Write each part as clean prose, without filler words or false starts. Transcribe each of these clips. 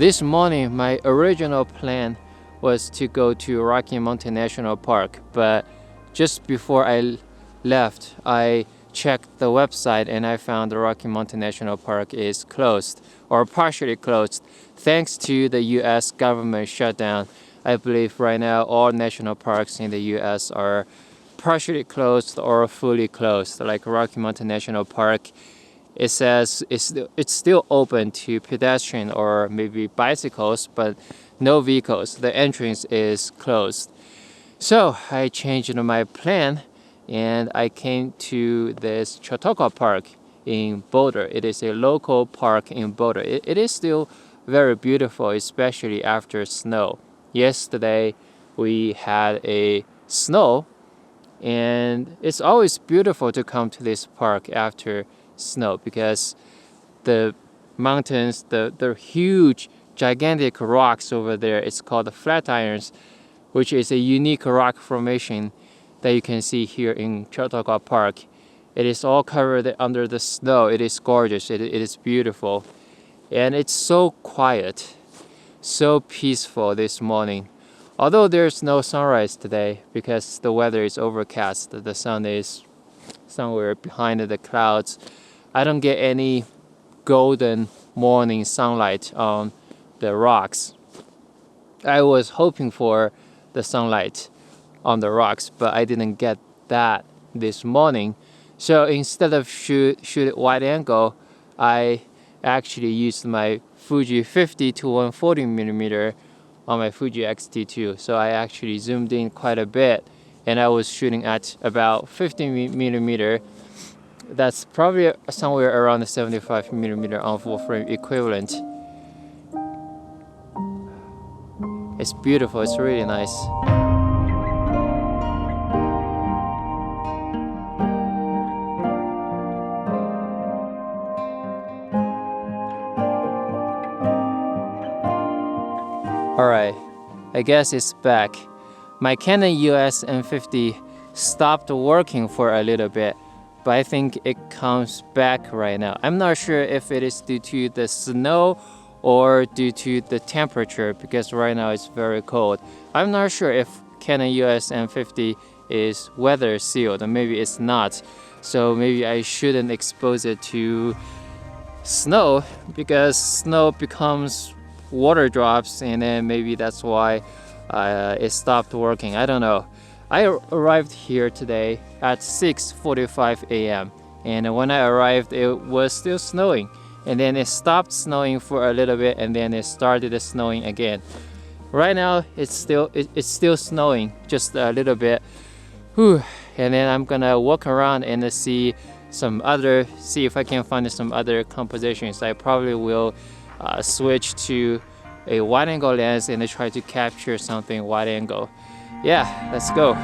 This morning, my original plan was to go to Rocky Mountain National Park, but just before I left, I checked the website and I found the Rocky Mountain National Park is closed or partially closed thanks to the US government shutdown. I believe right now all national parks in the US are partially closed or fully closed. Like Rocky Mountain National Park, it says it's still open to pedestrian or maybe bicycles, but no vehicles. The entrance is closed. So I changed my plan and I came to this Chautauqua Park in Boulder. It is a local park in Boulder. It is still very beautiful, especially after snow. Yesterday we had a snow, and it's always beautiful to come to this park after snow because the mountains, the huge gigantic rocks over there, it's called the Flatirons, which is a unique rock formation that you can see here in Chautauqua Park. It is all covered under the snow. It is gorgeous. It is beautiful. And it's so quiet, so peaceful this morning. Although there's no sunrise today because the weather is overcast. The sun is somewhere behind the clouds. I don't get any golden morning sunlight on the rocks. I was hoping for the sunlight on the rocks, but I didn't get that this morning. So instead of shoot wide angle, I actually used my Fuji 50 to 140mm on my Fuji X-T3. So I actually zoomed in quite a bit, and I was shooting at about 50mm. That's probably somewhere around the 75mm on full frame equivalent. It's beautiful. It's really nice. Alright, I guess it's back. My Canon EOS M50 stopped working for a little bit, but I think it comes back right now. I'm not sure if it is due to the snow or due to the temperature, because right now it's very cold. I'm not sure if Canon EOS M50 is weather sealed, maybe it's not. So maybe I shouldn't expose it to snow, because snow becomes water drops, and then maybe that's why it stopped working. I don't know. I arrived here today at 6:45 a.m. and when I arrived it was still snowing, and then it stopped snowing for a little bit, and then it started snowing again. Right now it's still snowing just a little bit. Whew. And then I'm gonna walk around and see if I can find some other compositions. I probably will switch to a wide angle lens and try to capture something wide angle. Yeah, let's go.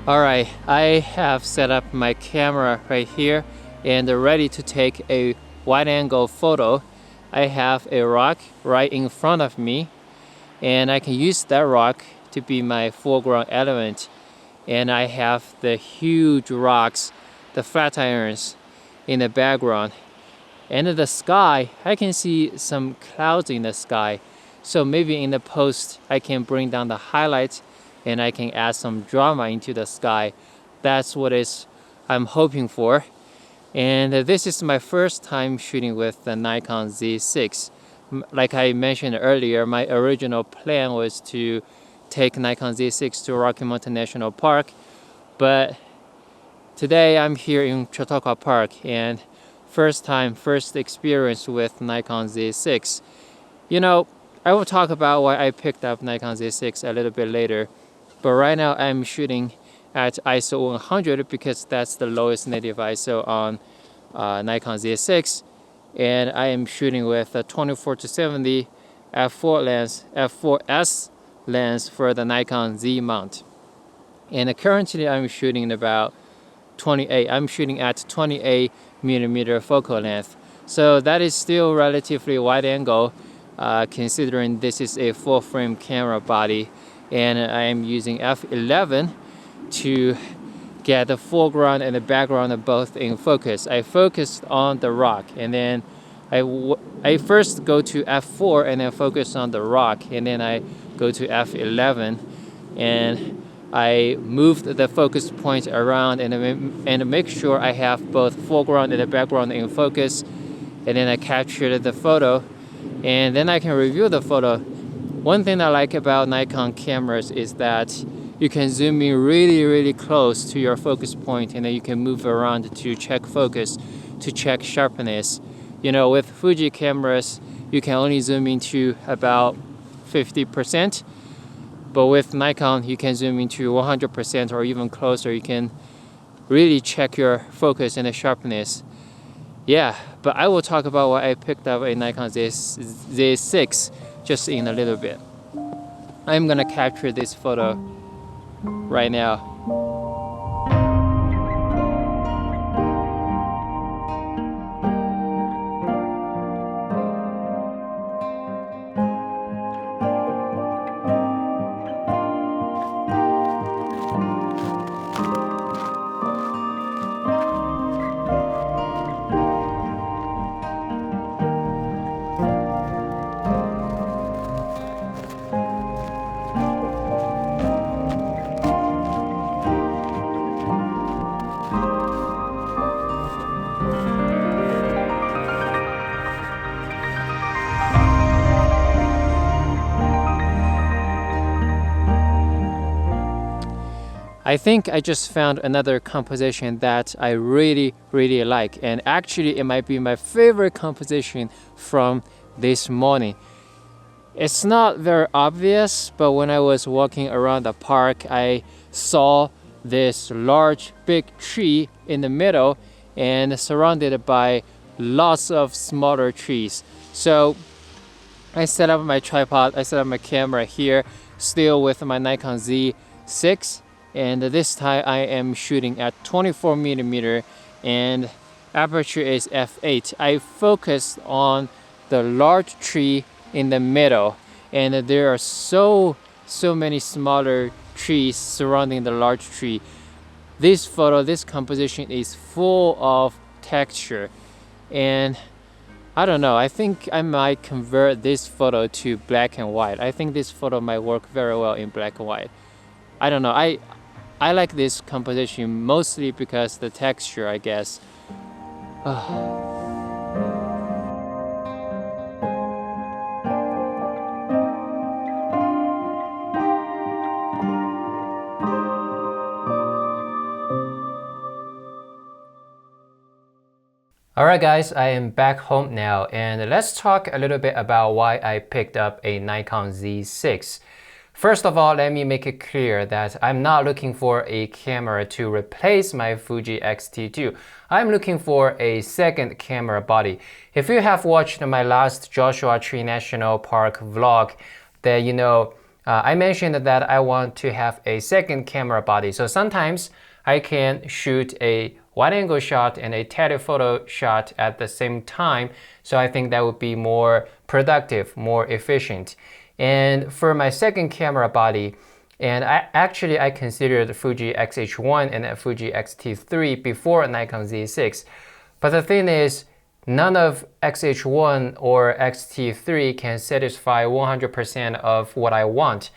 Alright, I have set up my camera right here and ready to take a wide angle photo. I have a rock right in front of me, and I can use that rock to be my foreground element. And I have the huge rocks, the Flatirons, in the background. And in the sky, I can see some clouds in the sky. So maybe in the post, I can bring down the highlights and I can add some drama into the sky. That's what I'm hoping for. And this is my first time shooting with the Nikon Z6. Like I mentioned earlier, my original plan was to take Nikon Z6 to Rocky Mountain National Park, but today I'm here in Chautauqua Park, and first experience with Nikon Z6. You know, I will talk about why I picked up Nikon Z6 a little bit later, but right now I'm shooting at ISO 100 because that's the lowest native ISO on Nikon Z6, and I am shooting with a 24-70 f4S lens for the Nikon Z mount. And currently I'm shooting about 28. I'm shooting at 28mm focal length. So that is still relatively wide angle, considering this is a full frame camera body, and I am using f11 to get the foreground and the background of both in focus. I focused on the rock, and then I first go to f4 and then focus on the rock, and then I go to f11 and I moved the focus point around and make sure I have both foreground and the background in focus, and then I captured the photo, and then I can review the photo. One thing I like about Nikon cameras is that you can zoom in really close to your focus point, and then you can move around to check focus, to check sharpness. You know, with Fuji cameras, you can only zoom into about 50%, but with Nikon, you can zoom into 100% or even closer. You can really check your focus and the sharpness. Yeah, but I will talk about why I picked up a Nikon Z6 just in a little bit. I'm gonna capture this photo right now. I think I just found another composition that I really like, and actually it might be my favorite composition from this morning. It's not very obvious, but when I was walking around the park, I saw this large big tree in the middle and surrounded by lots of smaller trees. So I set up my tripod, I set up my camera here, still with my Nikon Z6, and this time I am shooting at 24mm and aperture is f8. I focused on the large tree in the middle, and there are so many smaller trees surrounding the large tree. This photo, this composition is full of texture, and I don't know, I think I might convert this photo to black and white. I think this photo might work very well in black and white. I don't know, I like this composition mostly because the texture, I guess. Alright guys, I am back home now, and let's talk a little bit about why I picked up a Nikon Z6. First of all, let me make it clear that I'm not looking for a camera to replace my Fuji X-T3. I'm looking for a second camera body. If you have watched my last Joshua Tree National Park vlog, then you know I mentioned that I want to have a second camera body. So sometimes I can shoot a wide-angle shot and a telephoto shot at the same time. So I think that would be more productive, more efficient. And for my second camera body, and I considered the Fuji X-H1 and the Fuji X-T3 before Nikon Z6. But the thing is, none of X-H1 or X-T3 can satisfy 100% of what I want.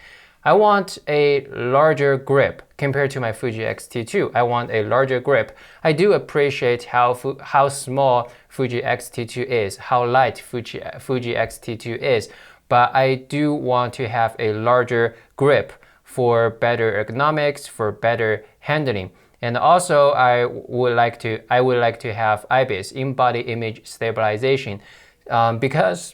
I want a larger grip compared to my Fuji X-T2. I want a larger grip. I do appreciate how small Fuji X-T2 is, how light Fuji X-T2 is. But I do want to have a larger grip for better ergonomics, for better handling. And also I would like to have IBIS, in-body image stabilization, because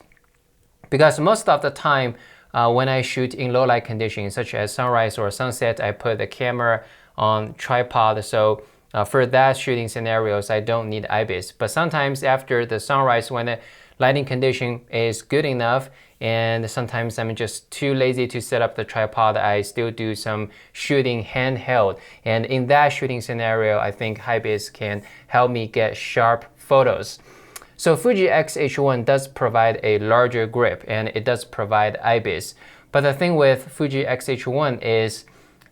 most of the time when I shoot in low light conditions such as sunrise or sunset, I put the camera on tripod. So for that shooting scenarios, I don't need IBIS. But sometimes after the sunrise, when the lighting condition is good enough, and sometimes I'm just too lazy to set up the tripod, I still do some shooting handheld. And in that shooting scenario, I think IBIS can help me get sharp photos. So Fuji X-H1 does provide a larger grip and it does provide IBIS. But the thing with Fuji X-H1 is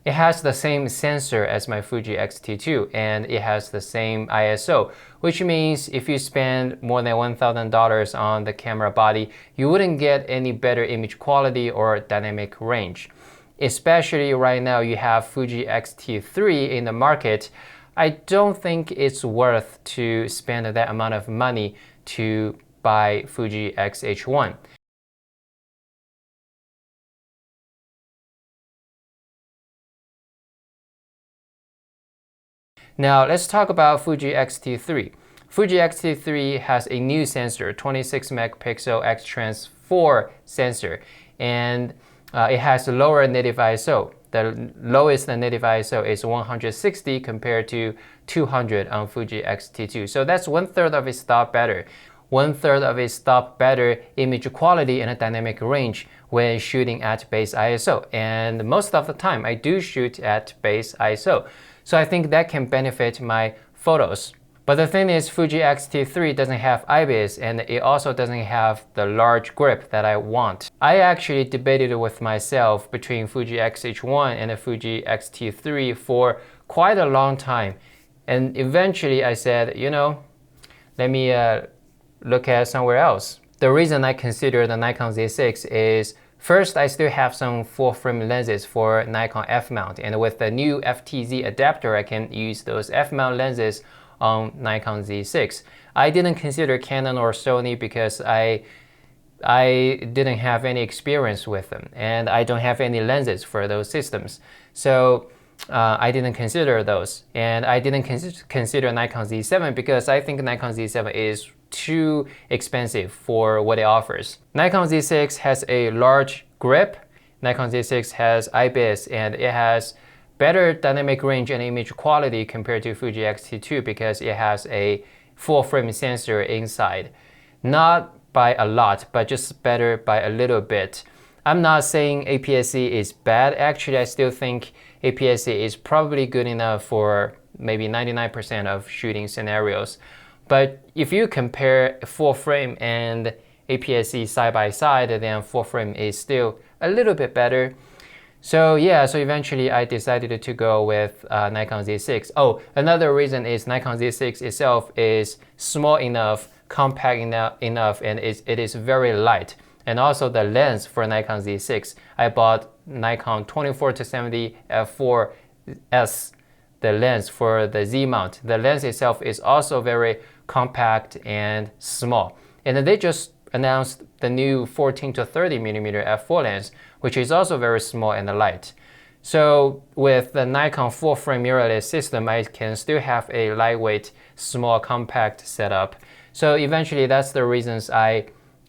it has the same sensor as my Fuji X-T3 and it has the same ISO, which means if you spend more than $1,000 on the camera body, you wouldn't get any better image quality or dynamic range. Especially right now you have Fuji X-T3 in the market. I don't think it's worth to spend that amount of money to buy Fuji X-H1. Now let's talk about Fuji X-T3. Fuji X-T3 has a new sensor, 26 megapixel X-Trans4 sensor, and it has a lower native ISO. The lowest native ISO is 160 compared to 200 on Fuji X-T3. So that's 1/3 of its stop better. 1/3 of its stop better image quality and a dynamic range when shooting at base ISO. And most of the time I do shoot at base ISO. So I think that can benefit my photos. But the thing is, Fuji X-T3 doesn't have IBIS and it also doesn't have the large grip that I want. I actually debated with myself between Fuji X-H1 and the Fuji X-T3 for quite a long time. And eventually I said, you know, let me look at somewhere else. The reason I consider the Nikon Z6 is first, I still have some full-frame lenses for Nikon F-mount, and with the new FTZ adapter, I can use those F-mount lenses on Nikon Z6. I didn't consider Canon or Sony because I didn't have any experience with them, and I don't have any lenses for those systems. So I didn't consider those, and I didn't consider Nikon Z7 because I think Nikon Z7 is too expensive for what it offers. Nikon Z6 has a large grip, Nikon Z6 has IBIS, and it has better dynamic range and image quality compared to Fuji X-T3 because it has a full frame sensor inside. Not by a lot, but just better by a little bit. I'm not saying APS-C is bad. Actually, I still think APS-C is probably good enough for maybe 99% of shooting scenarios. But if you compare full frame and APS-C side by side, then full frame is still a little bit better. So yeah, so eventually I decided to go with Nikon Z6. Oh, another reason is Nikon Z6 itself is small enough, compact enough, and it is very light. And also the lens for Nikon Z6, I bought Nikon 24-70 f4s, the lens for the Z mount. The lens itself is also very compact and small. And then they just announced the new 14-30mm f4 lens, which is also very small and light. So with the Nikon full-frame mirrorless system, I can still have a lightweight, small, compact setup. So eventually, that's the reasons I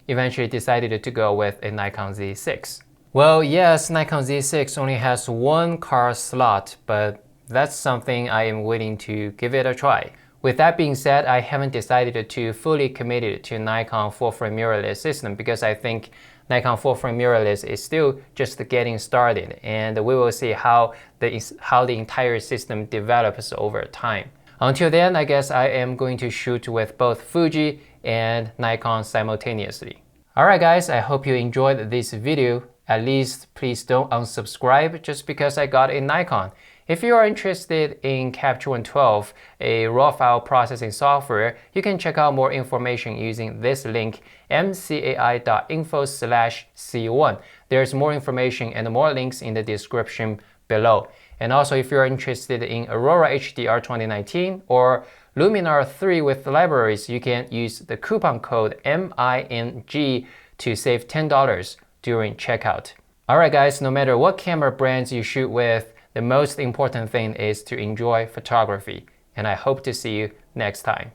eventually decided to go with a Nikon Z6. Well, yes, Nikon Z6 only has one card slot, but that's something I am willing to give it a try. With that being said, I haven't decided to fully commit to Nikon full-frame mirrorless system because I think Nikon full-frame mirrorless is still just getting started, and we will see how the entire system develops over time. Until then, I guess I am going to shoot with both Fuji and Nikon simultaneously. Alright guys, I hope you enjoyed this video. At least please don't unsubscribe just because I got a Nikon. If you are interested in Capture One 12, a raw file processing software, you can check out more information using this link, mcai.info/c1. There's more information and more links in the description below. And also, if you're interested in Aurora HDR 2019 or Luminar 3 with libraries, you can use the coupon code MING to save $10 during checkout. Alright guys, no matter what camera brands you shoot with, the most important thing is to enjoy photography, and I hope to see you next time.